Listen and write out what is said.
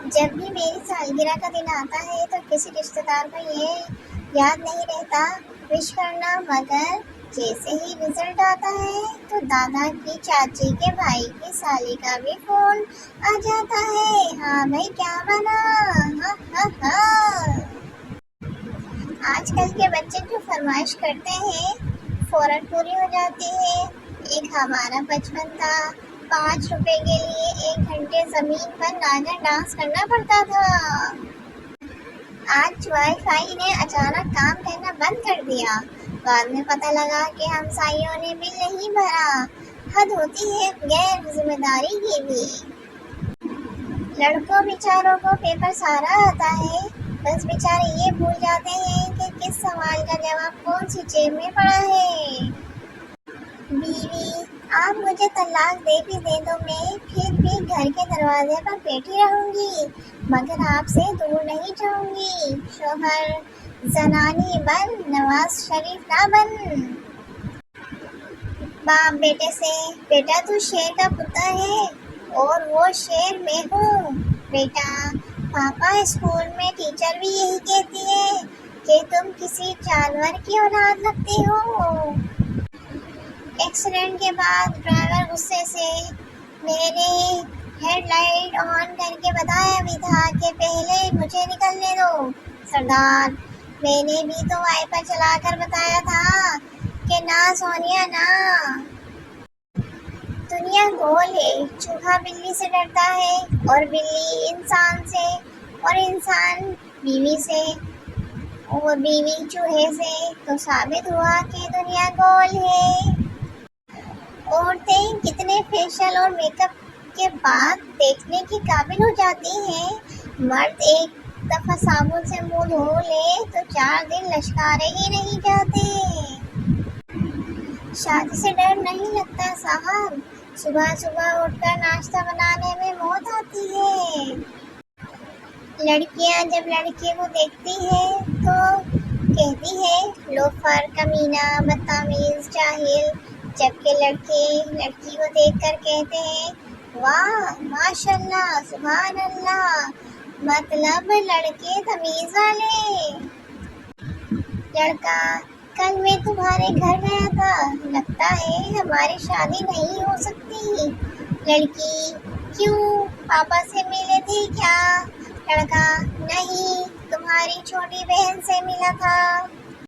जब भी मेरी सालगिरह का दिन आता है तो किसी रिश्तेदार को ये याद नहीं रहता विश करना, मगर जैसे ही रिजल्ट आता है तो दादा की चाची के भाई की साली का भी फोन आ जाता है। हाँ भाई, क्या बना? हाँ हाँ हाँ। आजकल के बच्चे जो फरमाइश करते हैं फौरन पूरी हो जाती है। एक हमारा बचपन था, 5 रुपए के लिए 1 घंटे जमीन पर नागा डांस करना पड़ता था। आज वाईफाई ने अचानक काम करना बंद कर दिया। बाद में पता लगा कि हमसायों ने बिल नहीं भरा। हद होती है गैर जिम्मेदारी की भी। लड़कों बेचारों को पेपर सारा आता है, बस बेचारे ये भूल जाते हैं कि किस सवाल का जवाब कौन सी जेब में पड़ा है। बीवी, आप मुझे तलाक दे भी दे दो, मैं फिर भी घर के दरवाजे पर बैठी रहूंगी, मगर आपसे दूर नहीं जाऊंगी। शोहर, जनानी बन, नवाज शरीफ ना बन। बाप बेटे से, बेटा तू शेर का पुत्र है और वो शेर मैं हूँ। बेटा, पापा स्कूल में टीचर भी यही कहती है कि तुम किसी जानवर की औलाद लगती हो। एक्सीडेंट के बाद ड्राइवर गुस्से से मेरे हेडलाइट ऑन करके बताया भी था कि पहले मुझे निकलने दो। सरदार, मैंने भी तो वाइपर चलाकर बताया था कि ना सोनिया ना। दुनिया गोल है, चूहा बिल्ली से डरता है और बिल्ली इंसान से और इंसान बीवी से और बीवी चूहे से। तो साबित हुआ कि दुनिया गोल है। औरतें कितने फेशियल और मेकअप के बाद देखने की काबिल हो जाती हैं। मर्द एक दफा साबुन से मुंह धो ले तो 4 दिन लश्कारे ही नहीं जाते। शादी से डर नहीं लगता साहब, सुबह सुबह उठकर नाश्ता बनाने में मौत आती है। लड़कियां जब लड़के को देखती है तो कहती है लोफर, कमीना, बदतमीज, जाहिल, जबकि लड़के लड़की को देखकर कहते हैं वाह माशाल्लाह सुभान अल्लाह, मतलब लड़के तमीज वाले। लड़का, कल मैं तुम्हारे घर गया था, लगता है हमारी शादी नहीं हो सकती। लड़की, क्यों, पापा से मिले थे क्या? लड़का, नहीं, तुम्हारी छोटी बहन से मिला था।